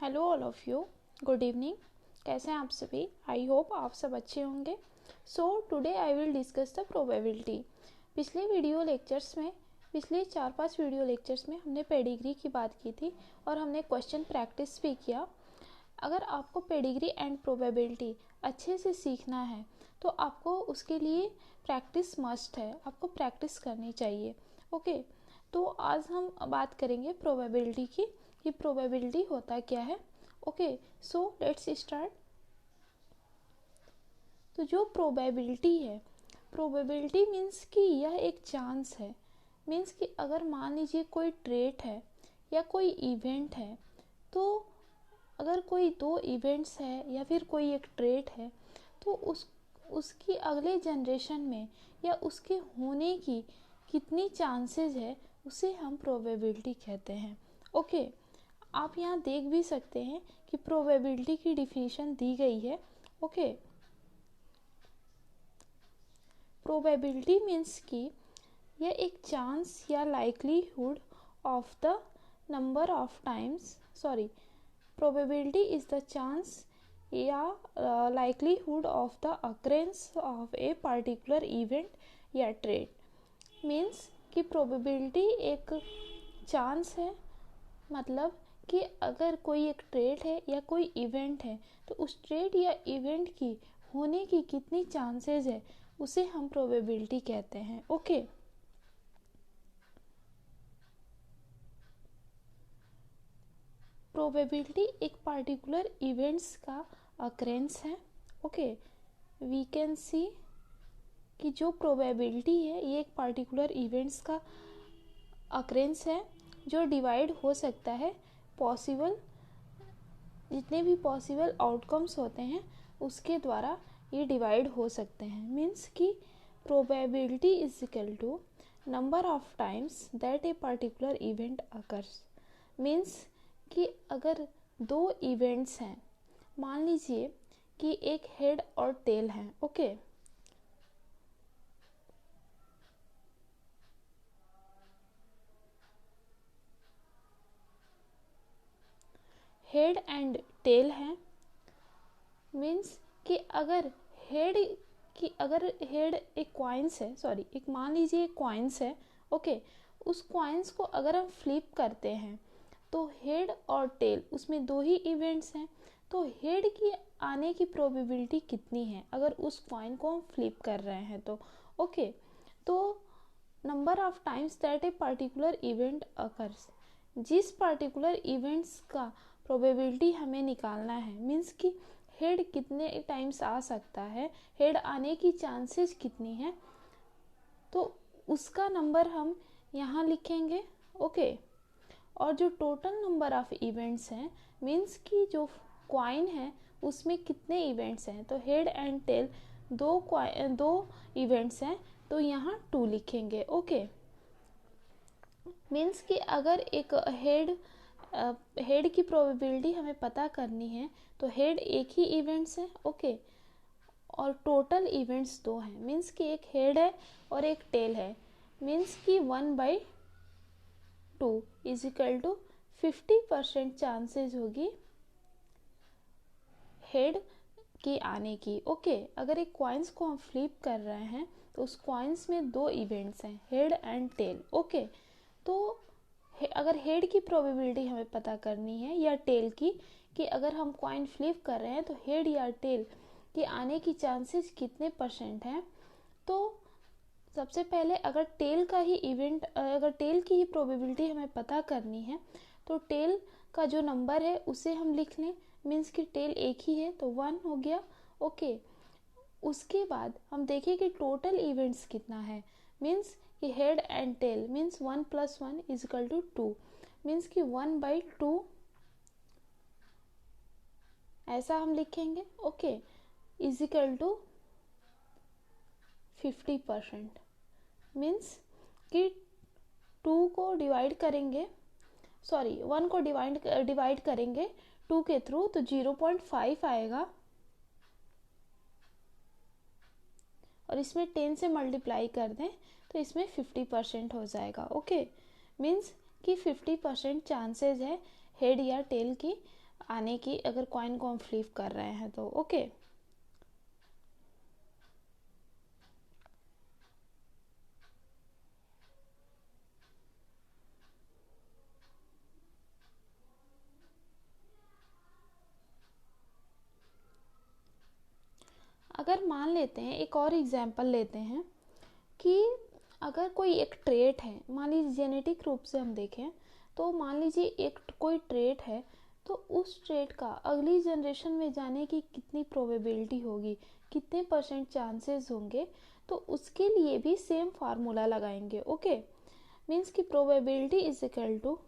Hello all of you, good evening. कैसे हैं आप सभी? आई होप आप सब अच्छे होंगे। So today I will discuss the probability. पिछले 4-5 वीडियो लेक्चर्स में हमने पेडिग्री की बात की थी और हमने क्वेश्चन प्रैक्टिस भी किया। अगर आपको पेडिग्री एंड प्रोबेबिलिटी अच्छे से सीखना है तो आपको उसके लिए प्रैक्टिस मस्ट है, आपको प्रैक्टिस करनी चाहिए। ओके, तो आज हम बात करेंगे प्रोबेबिलिटी की कि प्रोबेबिलिटी होता क्या है। Okay, so let's start. तो जो प्रोबेबिलिटी है, प्रोबेबिलिटी मीन्स कि यह एक चांस है। मीन्स कि अगर मान लीजिए कोई ट्रेट है या कोई इवेंट है, तो अगर कोई दो इवेंट्स है या फिर कोई एक ट्रेट है तो उसकी अगले जनरेशन में या उसके होने की कितनी चांसेस है उसे हम प्रोबेबिलिटी कहते हैं। ओके, आप यहाँ देख भी सकते हैं कि प्रोबेबिलिटी की डिफिनीशन दी गई है। ओके, प्रोबेबिलिटी मीन्स कि यह एक चांस या likelihood of the number of times probability is the chance या likelihood of the occurrence of a particular event या trait। मीन्स कि probability एक चांस है, मतलब कि अगर कोई एक ट्रेट है या कोई इवेंट है तो उस ट्रेट या इवेंट की होने की कितनी चांसेस है उसे हम प्रोबेबिलिटी कहते हैं। ओके, प्रोबेबिलिटी एक पार्टिकुलर इवेंट्स का अकरेंस है। ओके, वी कैन सी कि जो प्रोबेबिलिटी है ये एक पार्टिकुलर इवेंट्स का अकरेंस है जो डिवाइड हो सकता है पॉसिबल, जितने भी पॉसिबल आउटकम्स होते हैं उसके द्वारा ये डिवाइड हो सकते हैं। मीन्स कि probability is equal to number of times that a particular event occurs. Means कि अगर दो इवेंट्स हैं, मान लीजिए कि एक हेड और टेल हैं। ओके, हेड एंड टेल हैं। मीन्स कि अगर हेड एक कॉइन्स है, एक मान लीजिए एक कॉइन्स है। ओके, उस कॉइन्स को अगर हम फ्लिप करते हैं तो हेड और टेल उसमें दो ही इवेंट्स हैं, तो हेड की आने की प्रोबेबिलिटी कितनी है अगर उस कॉइन को हम फ्लिप कर रहे हैं तो। ओके, तो number of times that a particular event occurs, जिस पर्टिकुलर इवेंट्स का प्रोबेबिलिटी हमें निकालना है। मीन्स कि हेड कितने टाइम्स आ सकता है, हेड आने की चांसेस कितनी है, तो उसका नंबर हम यहाँ लिखेंगे। ओके, और जो टोटल नंबर ऑफ इवेंट्स हैं, मीन्स कि जो कॉइन है उसमें कितने इवेंट्स हैं, तो हेड एंड टेल दो इवेंट्स हैं तो यहाँ 2 लिखेंगे। ओके, मीन्स कि अगर एक हेड की प्रोबेबिलिटी हमें पता करनी है तो हेड एक ही इवेंट्स है। ओके, और टोटल इवेंट्स 2 हैं। मीन्स कि एक हेड है और एक टेल है। मीन्स कि 1/2 इज इक्वल टू 50% चांसेस होगी हेड की आने की। ओके, अगर एक कॉइन्स को हम फ्लिप कर रहे हैं तो उस कॉइन्स में 2 इवेंट्स हैं, हेड एंड टेल। ओके, तो अगर हेड की प्रोबेबिलिटी हमें पता करनी है या टेल की, कि अगर हम कॉइन फ्लिप कर रहे हैं तो हेड या टेल के आने की चांसेस कितने % हैं, तो सबसे पहले अगर टेल की ही प्रोबेबिलिटी हमें पता करनी है तो टेल का जो नंबर है उसे हम लिख लें। मीन्स कि टेल एक ही है तो 1 हो गया। ओके, उसके बाद हम देखें कि टोटल इवेंट्स कितना है। मीन्स कि head and tail means 1 + 1 is equal to 2। Means कि 1/2 ऐसा हम लिखेंगे। Okay, is equal to 50%। Means कि 2 को डिवाइड करेंगे, 1 को डिवाइड करेंगे 2 के थ्रू तो 0.5 आएगा और इसमें 10 से मल्टीप्लाई कर दें तो इसमें 50% हो जाएगा। ओके, मीन्स कि 50% चांसेस है हेड या टेल की आने की, अगर कॉइन को हम फ्लिप कर रहे हैं तो। ओके, अगर मान लेते हैं, एक और एग्जांपल लेते हैं कि अगर कोई एक ट्रेट है, मान लीजिए जेनेटिक रूप से हम देखें तो मान लीजिए एक कोई ट्रेट है, तो उस ट्रेट का अगली जनरेशन में जाने की कितनी प्रोबेबिलिटी होगी, कितने परसेंट चांसेस होंगे, तो उसके लिए भी सेम फार्मूला लगाएंगे। ओके, मीन्स कि probability is equal to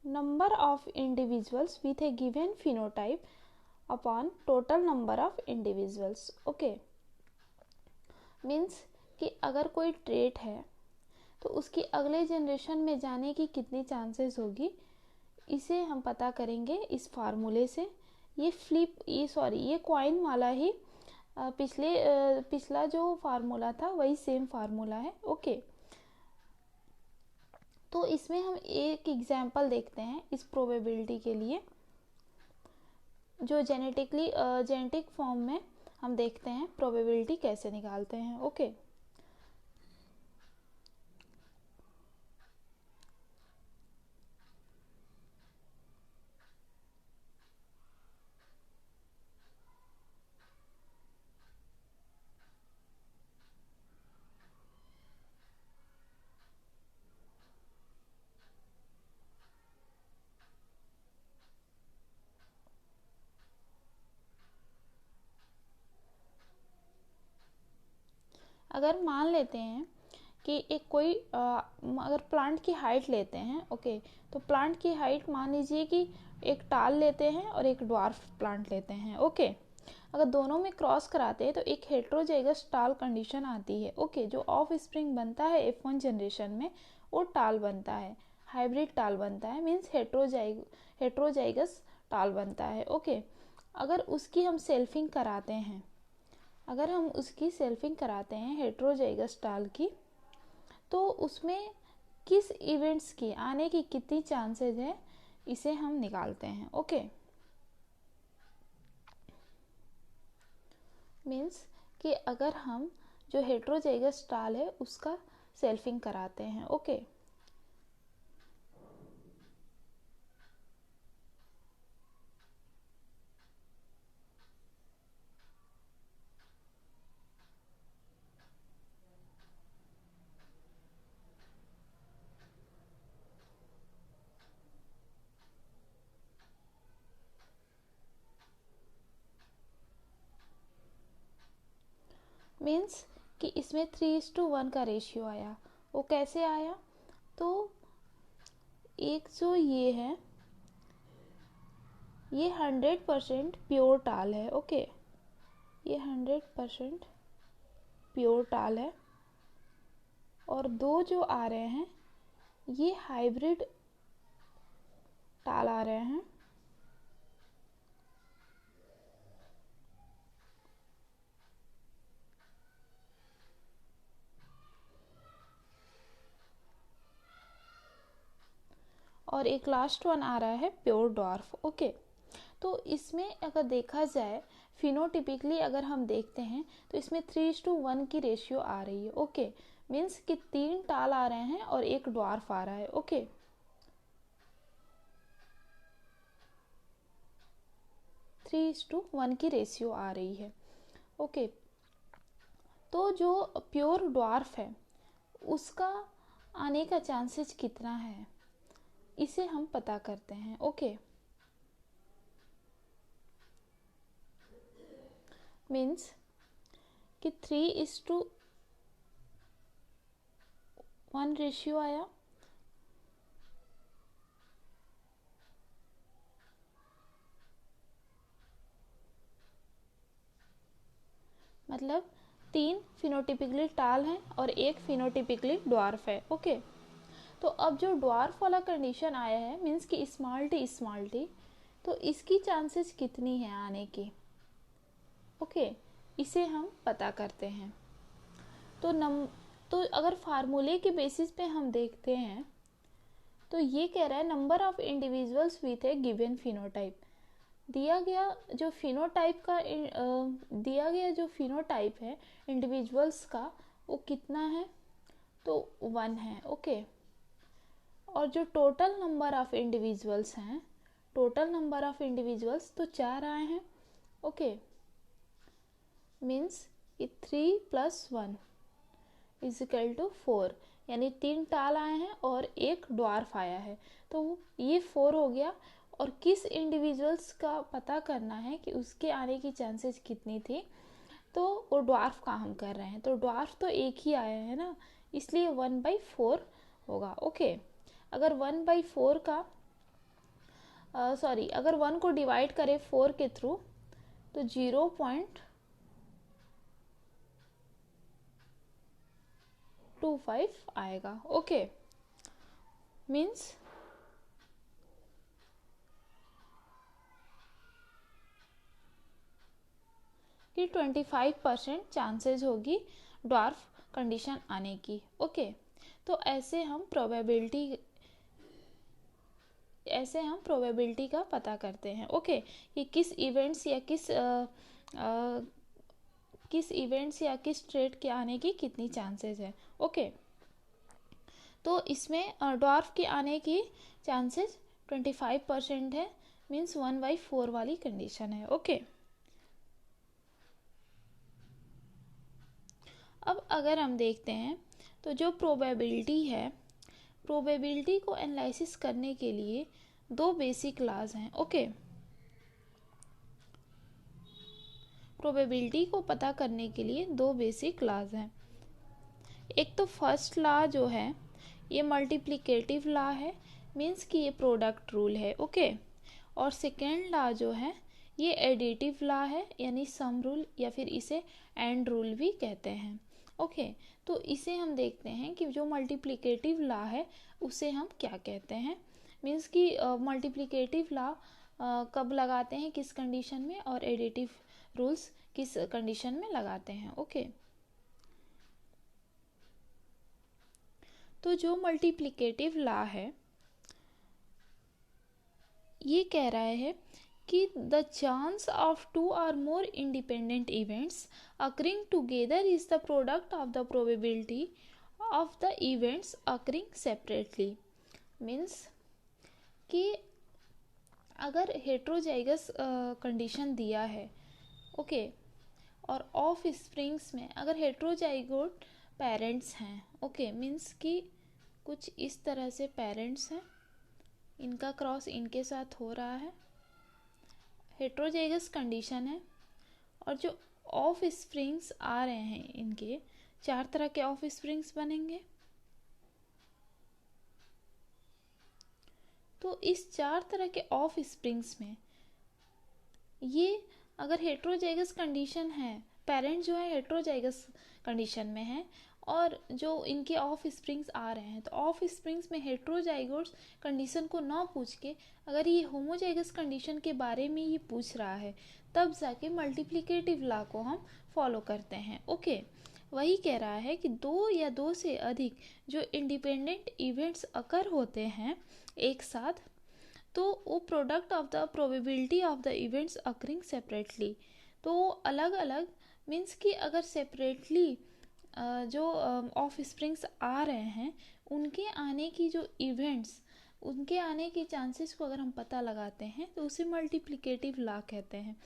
number of individuals with a given phenotype upon total number of individuals। Okay, means कि अगर कोई ट्रेट है तो उसकी अगले जनरेशन में जाने की कितनी चांसेस होगी, इसे हम पता करेंगे इस फार्मूले से। ये कॉइन वाला ही पिछला जो फार्मूला था वही सेम फार्मूला है। ओके, तो इसमें हम एक एग्जांपल देखते हैं इस प्रोबेबिलिटी के लिए, जो जेनेटिक फॉर्म में हम देखते हैं प्रोबेबिलिटी कैसे निकालते हैं। ओके, अगर मान लेते हैं कि एक कोई अगर प्लांट की हाइट लेते हैं, ओके, तो प्लांट की हाइट मान लीजिए कि एक टाल लेते हैं और एक ड्वार्फ प्लांट लेते हैं। ओके, अगर दोनों में क्रॉस कराते हैं तो एक हेट्रोजाइगस टाल कंडीशन आती है। ओके, जो ऑफ स्प्रिंग बनता है F1 जनरेशन में वो टाल बनता है, हाइब्रिड टाल बनता है, मीन्स हेट्रोजाइगस टाल बनता है। ओके, अगर उसकी हम सेल्फिंग कराते हैं, अगर हम उसकी सेल्फिंग कराते हैं हेट्रोजाइगस टाल की, तो उसमें किस इवेंट्स की आने की कितनी चांसेस है, इसे हम निकालते हैं। ओके, मीन्स कि अगर हम जो हेट्रोजाइगस टाल है उसका सेल्फिंग कराते हैं। ओके, मीन्स कि इसमें 3:1 का रेशियो आया। वो कैसे आया, तो एक जो ये है ये 100% प्योर टाल है। ओके, ये 100% प्योर टाल है, और दो जो आ रहे हैं ये हाइब्रिड टाल आ रहे हैं। और एक लास्ट वन आ रहा है प्योर डॉर्फ। ओके, तो इसमें अगर देखा जाए फिनोटिपिकली अगर हम देखते हैं तो इसमें 3:1 की रेशियो आ रही है। ओके, मीन्स कि 3 टाल आ रहे हैं और एक डॉर्फ आ रहा है। ओके, 3:1 की रेशियो आ रही है। ओके, तो जो प्योर डॉर्फ है उसका आने का चांसेस कितना है, इसे हम पता करते हैं। ओके, मीन्स कि 3:1 रेशियो आया, मतलब 3 फिनोटिपिकली टाल हैं और एक फिनोटिपिकली ड्वार्फ है। ओके, तो अब जो ड्वार्फ वाला कंडीशन आया है मीन्स कि स्मॉल टी, तो इसकी चांसेस कितनी है आने की। ओके, इसे हम पता करते हैं। तो तो अगर फार्मूले के बेसिस पे हम देखते हैं तो ये कह रहा है number of individuals with A given phenotype. दिया गया जो फिनोटाइप है इंडिविजुअल्स का वो कितना है, तो 1 है। ओके, और जो टोटल नंबर ऑफ इंडिविजुअल्स तो 4 आए हैं। ओके, मीन्स कि 3 + 1 = 4, यानी 3 टाल आए हैं और एक ड्वार्फ आया है, तो ये 4 हो गया। और किस इंडिविजुअल्स का पता करना है कि उसके आने की चांसेस कितनी थी, तो वो ड्वार्फ का हम कर रहे हैं, तो ड्वार्फ तो एक ही आया है ना, इसलिए 1/4 होगा। ओके, अगर 1/4 का अगर 1 को डिवाइड करें 4 के थ्रू तो 0.25 आएगा। ओके, मीन्स कि 25% चांसेस होगी ड्वार्फ कंडीशन आने की। ओके, तो ऐसे हम प्रोबेबिलिटी का पता करते हैं। ओके, कि किस इवेंट्स या किस ट्रेट के आने की कितनी चांसेस है। ओके, तो इसमें ड्वार्फ के आने की चांसेस 25% है, मीन्स 1/4 वाली कंडीशन है। ओके, अब अगर हम देखते हैं तो जो प्रोबेबिलिटी को एनालिसिस करने के लिए 2 बेसिक लॉज हैं। ओके, प्रोबेबिलिटी को पता करने के लिए 2 बेसिक लॉज हैं। एक तो फर्स्ट लॉ जो है ये मल्टीप्लिकेटिव लॉ है, मीन्स कि ये प्रोडक्ट रूल है। ओके, और सेकेंड लॉ जो है ये एडिटिव लॉ है, यानी सम रूल या फिर इसे एंड रूल भी कहते हैं। ओके, तो इसे हम देखते हैं कि जो मल्टीप्लिकेटिव लॉ है उसे हम क्या कहते हैं, मीन्स कि मल्टीप्लिकेटिव लॉ कब लगाते हैं, किस कंडीशन में, और एडिटिव रूल्स किस कंडीशन में लगाते हैं। ओके, तो जो मल्टीप्लिकेटिव लॉ है ये कह रहा है कि the chance of 2 or more independent events occurring together is the product of the probability of the events occurring separately। Means कि अगर हेट्रोजाइगस कंडीशन दिया है, ओके, और ऑफ स्प्रिंग्स में अगर हेट्रोजाइगोट पेरेंट्स हैं, ओके, मीन्स कि कुछ इस तरह से पेरेंट्स हैं, इनका क्रॉस इनके साथ हो रहा है, हेट्रोजाइगस कंडीशन है, और जो ऑफ स्प्रिंग्स आ रहे हैं इनके 4 तरह के ऑफ स्प्रिंग्स बनेंगे। तो इस 4 तरह के ऑफ स्प्रिंग्स में ये अगर हेट्रोजाइगस कंडीशन है, पेरेंट जो है हेट्रोजाइगस कंडीशन में है, और जो इनके ऑफ स्प्रिंग्स आ रहे हैं, तो ऑफ स्प्रिंग्स में हेट्रोजाइगोट्स कंडीशन को ना पूछ के अगर ये होमोजाइगस कंडीशन के बारे में ये पूछ रहा है, तब जाके मल्टीप्लिकेटिव लॉ को हम फॉलो करते हैं। ओके, वही कह रहा है कि 2 या 2 से अधिक जो इंडिपेंडेंट इवेंट्स अकर होते हैं एक साथ, तो वो product of the probability of the events occurring separately, तो वो अलग अलग, मीन्स कि अगर सेपरेटली जो ऑफ स्प्रिंग्स आ रहे हैं उनके आने की जो इवेंट्स, उनके आने की चांसेस को अगर हम पता लगाते हैं तो उसे मल्टीप्लिकेटिव लॉ कहते हैं।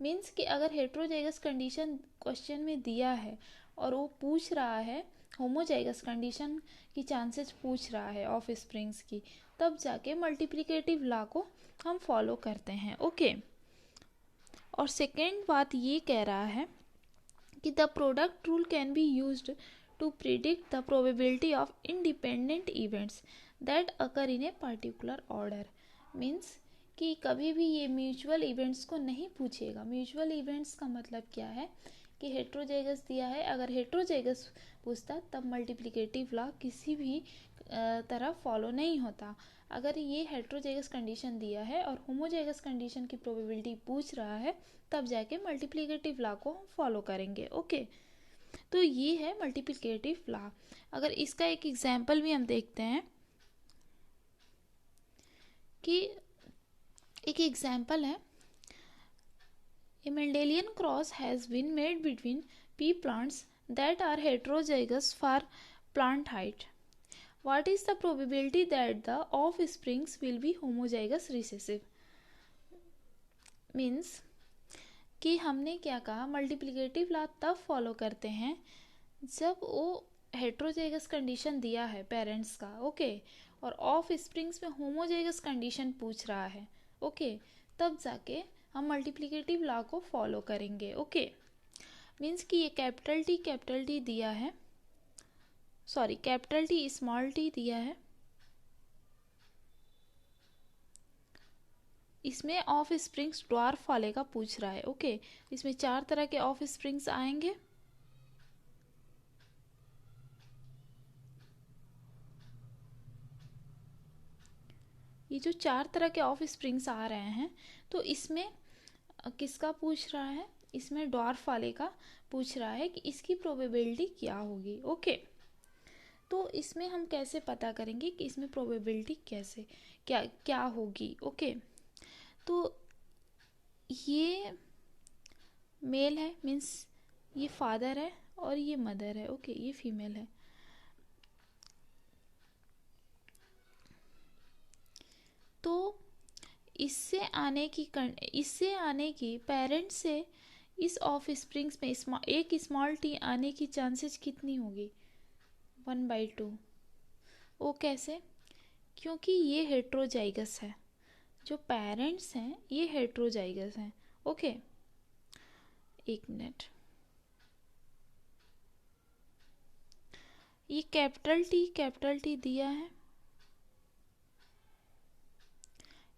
मीन्स कि अगर हेट्रोजाइगस कंडीशन क्वेश्चन में दिया है और वो पूछ रहा है होमोजाइगस कंडीशन की चांसेस पूछ रहा है ऑफ स्प्रिंग्स की, तब जाके मल्टीप्लिकेटिव लॉ को हम फॉलो करते हैं। ओके, और सेकेंड बात ये कह रहा है कि the product rule can be used to predict the probability of independent events that occur in a particular order. Means कि कभी भी ये म्यूचुअल इवेंट्स को नहीं पूछेगा। म्यूचुअल इवेंट्स का मतलब क्या है कि हेट्रोजाइगस दिया है, अगर हेट्रोजाइगस पूछता तब मल्टीप्लिकेटिव लॉ किसी भी तरह फॉलो नहीं होता। अगर ये हेट्रोजाइगस कंडीशन दिया है और होमोजाइगस कंडीशन की प्रोबेबिलिटी पूछ रहा है, तब जाके मल्टीप्लिकेटिव लॉ को हम फॉलो करेंगे। ओके, तो ये है मल्टीप्लिकेटिव लॉ। अगर इसका एक एग्जाम्पल भी हम देखते हैं कि एक एग्जाम्पल है, a Mendelian cross has been made between pea plants that are heterozygous for plant height. What is the probability that the offsprings will be homozygous recessive? Means कि हमने क्या कहा, मल्टीप्लिकेटिव लॉ तब फॉलो करते हैं जब वो हेट्रोजाइगस कंडीशन दिया है पेरेंट्स का, ओके, और ऑफ स्प्रिंग्स में होमोजाइगस कंडीशन पूछ रहा है, ओके, तब जाके हम मल्टीप्लिकेटिव लॉ को फॉलो करेंगे, ओके। मीन्स कि ये कैपिटल टी दिया है, sorry capital T small T दिया है, इसमें ऑफ स्प्रिंग्स ड्वार्फ वाले का पूछ रहा है, ओके। इसमें 4 तरह के ऑफ स्प्रिंग्स आएंगे, ये जो 4 तरह के ऑफ स्प्रिंग्स आ रहे हैं, तो इसमें किसका पूछ रहा है, इसमें ड्वार्फ वाले का पूछ रहा है कि इसकी प्रोबेबिलिटी क्या होगी, ओके। तो इसमें हम कैसे पता करेंगे कि इसमें प्रोबेबिलिटी कैसे क्या होगी, ओके। तो ये मेल है, मीन्स ये फादर है और ये मदर है, ओके, ये फीमेल है। तो इससे आने की पेरेंट्स से इस ऑफ स्प्रिंग्स में एक स्मॉल टी आने की चांसेस कितनी होगी, 1/2। वो कैसे, क्योंकि ये हेट्रोजाइगस है, जो पेरेंट्स हैं ये हेट्रोजाइगस हैं, ओके। एक मिनट, ये कैपिटल टी दिया है,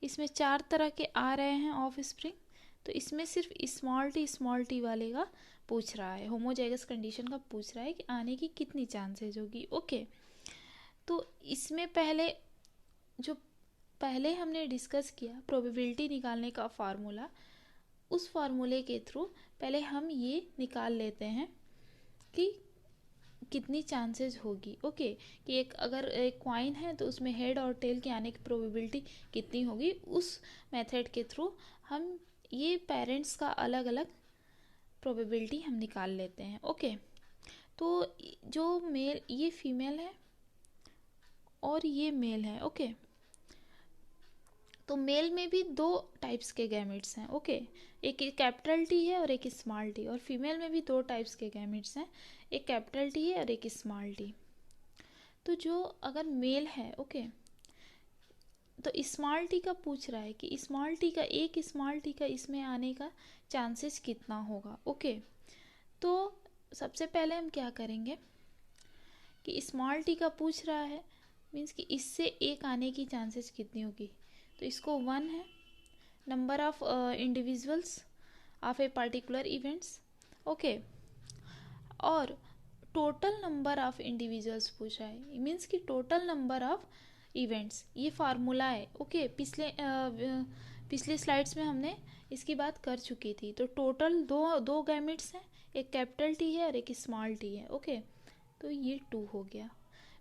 इसमें 4 तरह के आ रहे हैं ऑफ स्प्रिंग, तो इसमें सिर्फ स्मॉल टी वाले का पूछ रहा है, होमोजाइगस कंडीशन का पूछ रहा है कि आने की कितनी चांसेस होगी, ओके। तो इसमें पहले हमने डिस्कस किया प्रोबेबिलिटी निकालने का फार्मूला, उस फार्मूले के थ्रू पहले हम ये निकाल लेते हैं कि कितनी चांसेस होगी, ओके, कि अगर एक कॉइन है तो उसमें हेड और टेल के आने की प्रोबेबिलिटी कितनी होगी। उस मेथड के थ्रू हम ये पेरेंट्स का अलग अलग प्रोबेबिलिटी हम निकाल लेते हैं, ओके। तो जो मेल, ये फीमेल है और ये मेल है, ओके। तो मेल में भी 2 टाइप्स के गैमेट्स हैं, ओके, एक कैपिटल टी है और एक स्मॉल टी, और फीमेल में भी 2 टाइप्स के गैमेट्स हैं, एक कैपिटल टी है और एक स्मॉल टी। तो जो अगर मेल है, ओके, तो स्मॉल टी का पूछ रहा है कि एक स्मॉल टी का इसमें आने का चांसेस कितना होगा, ओके। तो सबसे पहले हम क्या करेंगे कि स्मॉल टी का पूछ रहा है, मीन्स कि इससे एक आने की चांसेस कितनी होगी, तो इसको 1 है, number of individuals of a particular events, okay, और टोटल नंबर ऑफ इंडिविजुअल्स पूछा है, मीन्स कि टोटल नंबर ऑफ इवेंट्स, ये फार्मूला है, ओके। पिछले स्लाइड्स में हमने इसकी बात कर चुकी थी। तो टोटल दो गैमेट्स हैं, एक कैपिटल टी है और एक स्मॉल टी है, ओके। तो ये 2 हो गया,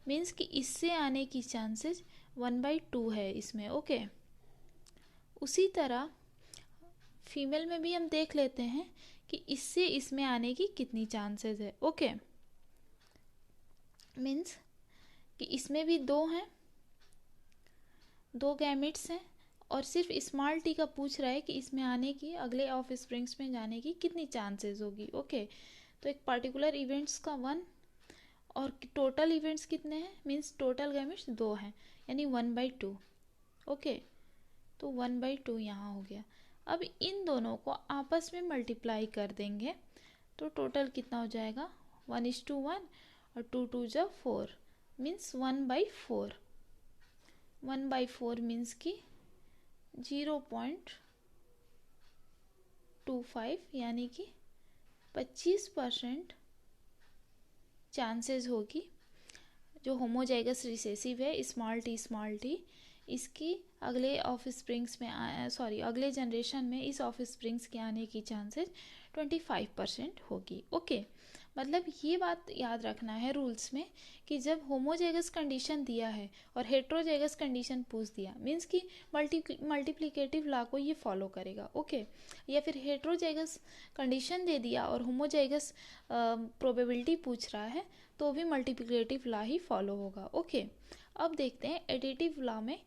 मीन्स कि इससे आने की चांसेस 1/2 है इसमें, ओके। उसी तरह फीमेल में भी हम देख लेते हैं कि इससे इसमें आने की कितनी चांसेस है, ओके। मीन्स कि इसमें भी 2 हैं, 2 गैमेट्स हैं, और सिर्फ स्मॉल टी का पूछ रहा है कि इसमें आने की, अगले ऑफ स्प्रिंग्स में जाने की कितनी चांसेस होगी, ओके। तो एक पर्टिकुलर इवेंट्स का 1 और टोटल इवेंट्स कितने हैं, मीन्स टोटल गैमेट्स 2 हैं, यानी 1/2, ओके। तो 1/2 यहाँ हो गया। अब इन दोनों को आपस में मल्टीप्लाई कर देंगे तो टोटल कितना हो जाएगा, 1:1 और 2 2 जा 4, मीन्स 1/4। 1/4 मीन्स कि 0.25, यानी कि 25% चांसेस होगी जो होमोजाइगस रिसेसिव है स्मॉल टी इसकी अगले ऑफ स्प्रिंग्स में अगले जनरेशन में इस ऑफ स्प्रिंग्स के आने की चांसेस 25% होगी, ओके। मतलब ये बात याद रखना है रूल्स में कि जब होमोजेगस कंडीशन दिया है और हेट्रोजेगस कंडीशन पूछ दिया, मीन्स कि मल्टीप्लिकेटिव लॉ को ये फॉलो करेगा, ओके। या फिर हेट्रोजेगस कंडीशन दे दिया और होमोजेगस प्रोबेबिलिटी पूछ रहा है तो भी मल्टीप्लिकेटिव लॉ ही फॉलो होगा, ओके। अब देखते हैं एडिटिव लॉ में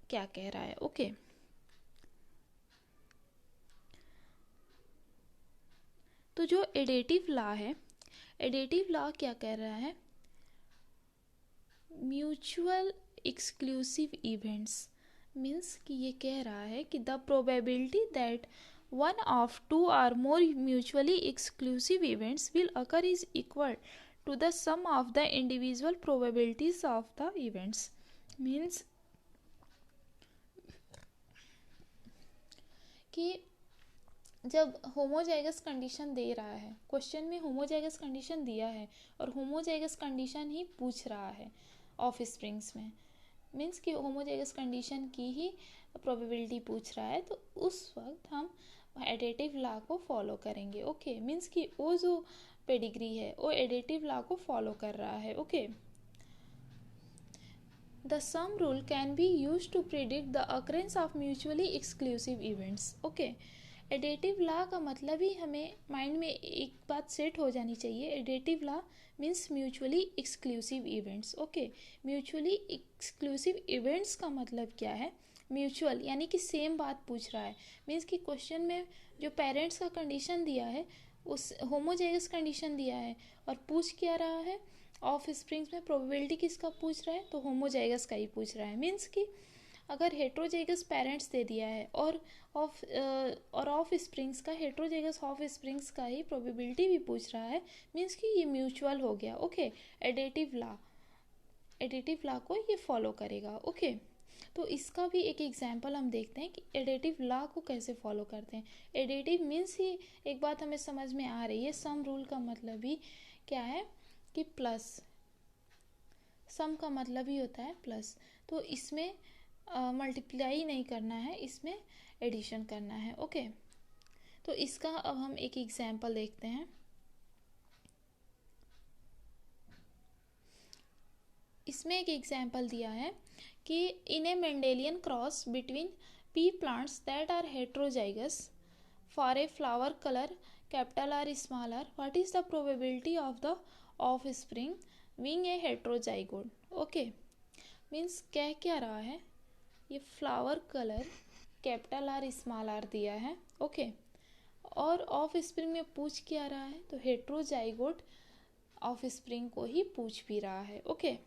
क्या कह रहा है, ओके। तो जो एडिटिव लॉ है, एडिटिव लॉ क्या कह रहा है, म्यूचुअल एक्सक्लूसिव इवेंट्स, मीन्स कि ये कह रहा है कि the probability that one of two or more mutually exclusive events will occur is equal to the sum of the individual probabilities of the events. Means कि जब होमोजाइगस कंडीशन दे रहा है, क्वेश्चन में होमोजाइगस कंडीशन दिया है और homozygous condition ही पूछ रहा है ऑफ स्प्रिंग्स में, मीन्स कि होमोजाइगस कंडीशन की ही प्रोबेबिलिटी पूछ रहा है, तो उस वक्त हम एडिटिव लॉ को फॉलो करेंगे, ओके। मीन्स कि वो जो पेडिग्री है वो एडिटिव लॉ को फॉलो कर रहा है, okay. The sum rule can be use to predict the occurrence of mutually exclusive events, okay. Additive law का मतलब ही हमें माइंड में एक बात सेट हो जानी चाहिए, additive law means mutually exclusive events, okay. Mutually exclusive events का मतलब क्या है, म्यूचुअल यानी कि सेम बात पूछ रहा है, मीन्स कि क्वेश्चन में जो पेरेंट्स का कंडीशन दिया है उस होमोजेगस कंडीशन दिया है और पूछ क्या रहा है, ऑफ स्प्रिंग्स में प्रोबेबिलिटी किसका पूछ रहा है, तो होमोजाइगस का ही पूछ रहा है। मीन्स कि अगर हेट्रोजेगस पेरेंट्स दे दिया है और ऑफ स्प्रिंग्स का, हेट्रोजेगस ऑफ स्प्रिंग्स का ही प्रोबेबिलिटी भी पूछ रहा है, मीन्स कि ये म्यूचुअल हो गया, ओके। एडिटिव लॉ को ये फॉलो करेगा, ओके। तो इसका भी एक एग्जांपल हम देखते हैं कि एडिटिव लॉ को कैसे फॉलो करते हैं। एडिटिव मीन्स ही एक बात हमें समझ में आ रही है, सम रूल का मतलब ही क्या है कि प्लस, सम का मतलब ही होता है प्लस, तो इसमें मल्टीप्लाई नहीं करना है, इसमें एडिशन करना है, ओके। तो इसका अब हम एक एग्जांपल देखते हैं। इसमें एक एग्जांपल दिया है कि in a Mendelian cross between pea plants that are heterozygous for a flower colour capital R small R, what is the probability of the offspring being a heterozygote, okay. Means कह क्या रहा है, ये flower colour capital R small are दिया है, okay. और of spring में पूछ क्या रहा है, तो हेट्रोजाइगोट ऑफ स्प्रिंग को ही पूछ भी रहा है, ओके।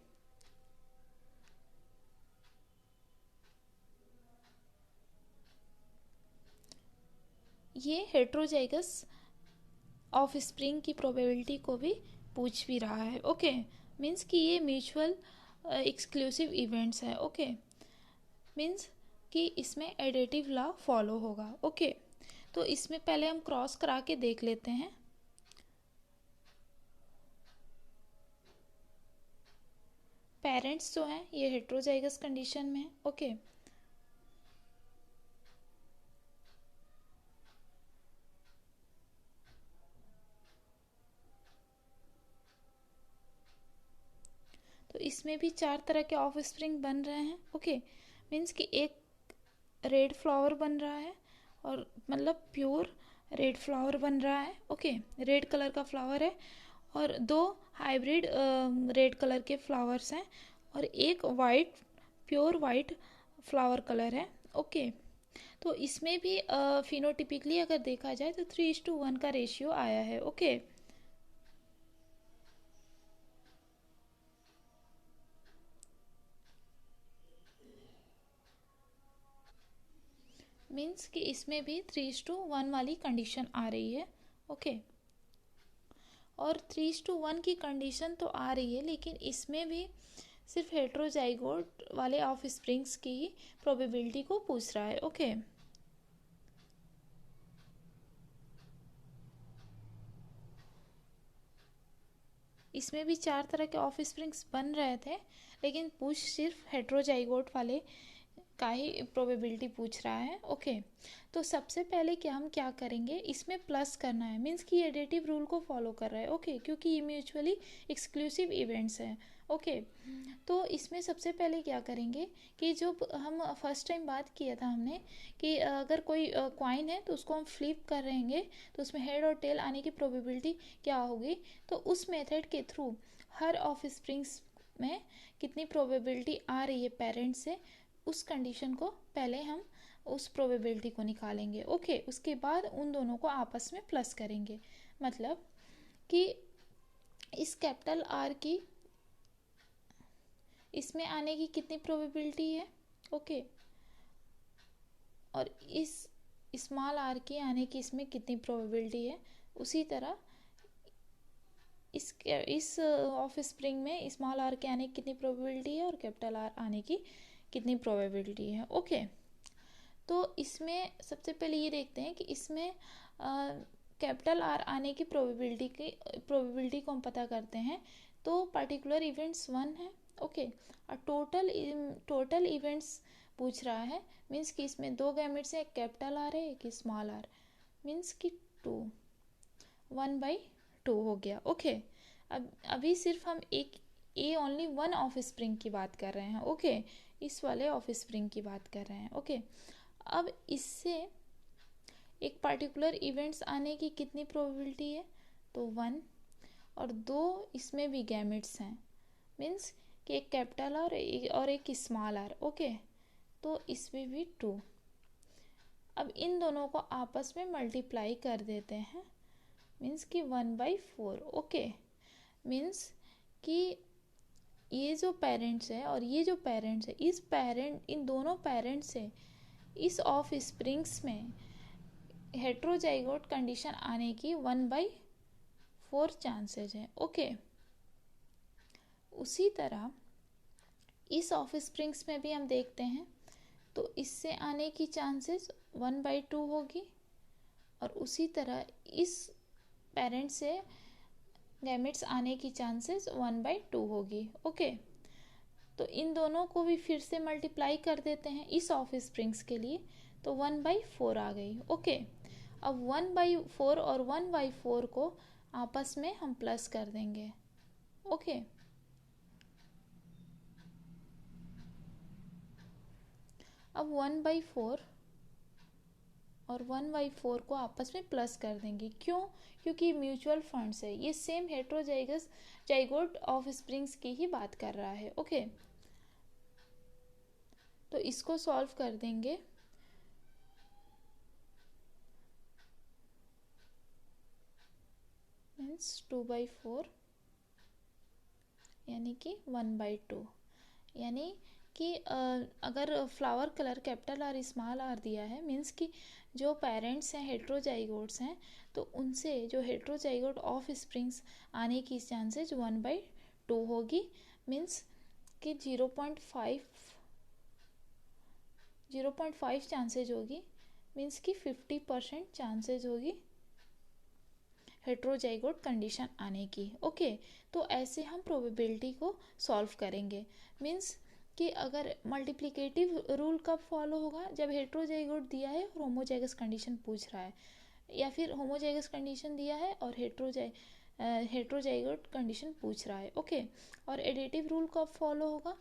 ये हेट्रोजाइगस ऑफ स्प्रिंग की प्रोबेबिलिटी को भी पूछ भी रहा है, ओके। मीन्स कि ये म्यूचुअल एक्सक्लूसिव इवेंट्स है, ओके। मीन्स कि इसमें एडिटिव लॉ फॉलो होगा, ओके। तो इसमें पहले हम क्रॉस करा के देख लेते हैं। पेरेंट्स जो हैं ये हेट्रोजाइगस कंडीशन में है, ओके। तो इसमें भी 4 तरह के ऑफ स्प्रिंग बन रहे हैं, ओके। मीन्स कि एक रेड फ्लावर बन रहा है और मतलब प्योर रेड फ्लावर बन रहा है, ओके। रेड कलर का फ्लावर है और 2 हाइब्रिड रेड कलर के फ्लावर्स हैं और एक white pure white flower colour है, ओके। तो इसमें भी फिनोटिपिकली अगर देखा जाए तो 3:1 का रेशियो आया है, ओके। मीन्स कि इसमें भी 3:1 वाली कंडीशन आ रही है, ओके। और 3:1 की कंडीशन तो आ रही है लेकिन इसमें भी सिर्फ हेट्रोजाइगोट वाले ऑफ स्प्रिंग्स की ही प्रोबेबिलिटी को पूछ रहा है, ओके। इसमें भी 4 तरह के ऑफ स्प्रिंग्स बन रहे थे लेकिन पूछ सिर्फ हेट्रोजाइगोट वाले का ही प्रोबेबिलिटी पूछ रहा है। ओके, तो सबसे पहले हम क्या करेंगे, इसमें प्लस करना है, मीन्स कि ये एडिटिव रूल को फॉलो कर रहा है। ओके, क्योंकि ये म्यूचुअली एक्सक्लूसिव इवेंट्स हैं। ओके, तो इसमें सबसे पहले क्या करेंगे कि जो हम फर्स्ट टाइम बात किया था हमने कि अगर कोई कॉइन है तो उसको हम फ्लिप कर रहेंगे तो उसमें हेड और टेल आने की प्रोबेबिलिटी क्या होगी, तो उस मेथड के थ्रू हर ऑफ स्प्रिंग्स में कितनी प्रोबेबिलिटी आ रही है पेरेंट्स से, उस कंडीशन को पहले हम उस प्रोबेबिलिटी को निकालेंगे। ओके, उसके बाद उन दोनों को आपस में प्लस करेंगे। मतलब कि इस कैपिटल आर की इसमें आने की कितनी प्रोबेबिलिटी है, ओके, और इस स्मॉल आर की आने की इसमें कितनी प्रोबेबिलिटी है, उसी तरह इस ऑफ स्प्रिंग में स्मॉल आर के आने की कितनी प्रोबेबिलिटी है और कैपिटल आर आने की कितनी प्रोबेबिलिटी है। ओके, तो इसमें सबसे पहले ये देखते हैं कि इसमें कैपिटल आर आने की प्रोबेबिलिटी को हम पता करते हैं। तो पर्टिकुलर इवेंट्स 1 है। ओके, और टोटल इवेंट्स पूछ रहा है, मीन्स कि इसमें 2 गैमेट्स हैं, एक कैपिटल आर है एक स्मॉल आर, मीन्स कि 2 1/2 हो गया। ओके, अब अभी सिर्फ हम ओनली 1 ऑफ स्प्रिंग की बात कर रहे हैं। ओके, इस वाले ऑफ स्प्रिंग की बात कर रहे हैं। ओके, अब इससे एक पर्टिकुलर इवेंट्स आने की कितनी प्रोबेबिलिटी है, तो 1, और 2 इसमें भी गैमेट्स हैं, मीन्स कि एक कैपिटल और एक स्मॉल आर। ओके, तो इसमें भी 2। अब इन दोनों को आपस में मल्टीप्लाई कर देते हैं, मीन्स कि 1/4। ओके, मीन्स कि ये जो पेरेंट्स है और ये जो पेरेंट्स है, इन दोनों पेरेंट्स से इस ऑफ स्प्रिंग्स में हेट्रोजाइगोट कंडीशन आने की 1/4 चांसेस है। ओके, उसी तरह इस ऑफ स्प्रिंग्स में भी हम देखते हैं तो इससे आने की चांसेस 1/2 होगी, और उसी तरह इस पेरेंट से गैमेट्स आने की चांसेस 1/2 होगी। ओके, तो इन दोनों को भी फिर से मल्टीप्लाई कर देते हैं इस ऑफ स्प्रिंग्स के लिए, तो 1/4 आ गई। ओके, अब 1/4 और 1/4 को आपस में हम प्लस कर देंगे। ओके, अब 1/4 और 1/4 को आपस में प्लस कर देंगे। क्यों? क्योंकि म्यूचुअल फंड्स है, ये same heterozygous zygote of springs की ही बात कर रहा है। ओके, तो इसको सॉल्व कर देंगे, मीन्स 2/4 यानी कि 1/2, यानी कि अगर flower colour capital R small are दिया है, मीन्स कि जो पेरेंट्स हैं हेट्रोजाइगोट्स हैं, तो उनसे जो हेट्रोजाइगोट ऑफ स्प्रिंग्स आने की चांसेस 1/2 होगी, मीन्स कि 0.5 चांसेज होगी, मीन्स कि 50% चांसेज होगी हेट्रोजाइगोट कंडीशन आने की। ओके, तो ऐसे हम प्रोबेबिलिटी को सॉल्व करेंगे। मीन्स कि अगर मल्टीप्लिकेटिव रूल कब फॉलो होगा, जब हेट्रोजाइगोट दिया है और होमोजाइगस कंडीशन पूछ रहा है, या फिर होमोजाइगस कंडीशन दिया है और हेट्रोजाइगोट कंडीशन पूछ रहा है। ओके, और एडिटिव रूल कब फॉलो होगा,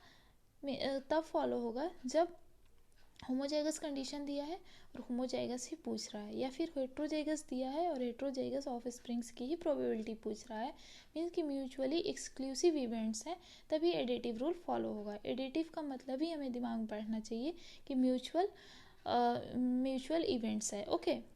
तब फॉलो होगा जब होमोजाइगस कंडीशन दिया है और होमोजाइगस ही पूछ रहा है, या फिर हेट्रोजाइगस दिया है और हेट्रोजाइगस ऑफ स्प्रिंग्स की ही प्रोबेबिलिटी पूछ रहा है, मीन्स कि म्यूचुअली एक्सक्लूसिव इवेंट्स हैं, तभी एडिटिव रूल फॉलो होगा। एडिटिव का मतलब ही हमें दिमाग में पढ़ना चाहिए कि म्यूचुअल इवेंट्स है। ओके,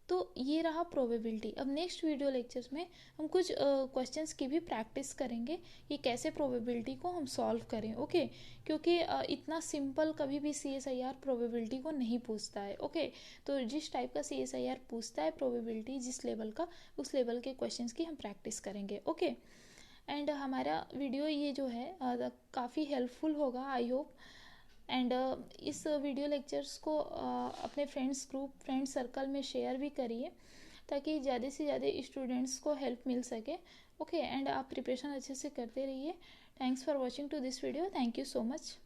तो ये रहा प्रोबेबिलिटी। अब नेक्स्ट वीडियो लेक्चर्स में हम कुछ क्वेश्चंस की भी प्रैक्टिस करेंगे कि कैसे प्रोबेबिलिटी को हम सॉल्व करें। ओके, क्योंकि इतना सिंपल कभी भी CSIR प्रोबेबिलिटी को नहीं पूछता है। ओके, तो जिस टाइप का CSIR पूछता है प्रोबेबिलिटी जिस लेवल का, उस लेवल के क्वेश्चंस की हम प्रैक्टिस करेंगे। ओके, एंड हमारा वीडियो ये जो है काफ़ी हेल्पफुल होगा, आई होप। एंड इस वीडियो लेक्चर्स को अपने फ्रेंड सर्कल में शेयर भी करिए, ताकि ज़्यादा से ज़्यादा स्टूडेंट्स को हेल्प मिल सके। ओके, एंड आप प्रिपरेशन अच्छे से करते रहिए। Thanks for watching to this video. Thank you so much.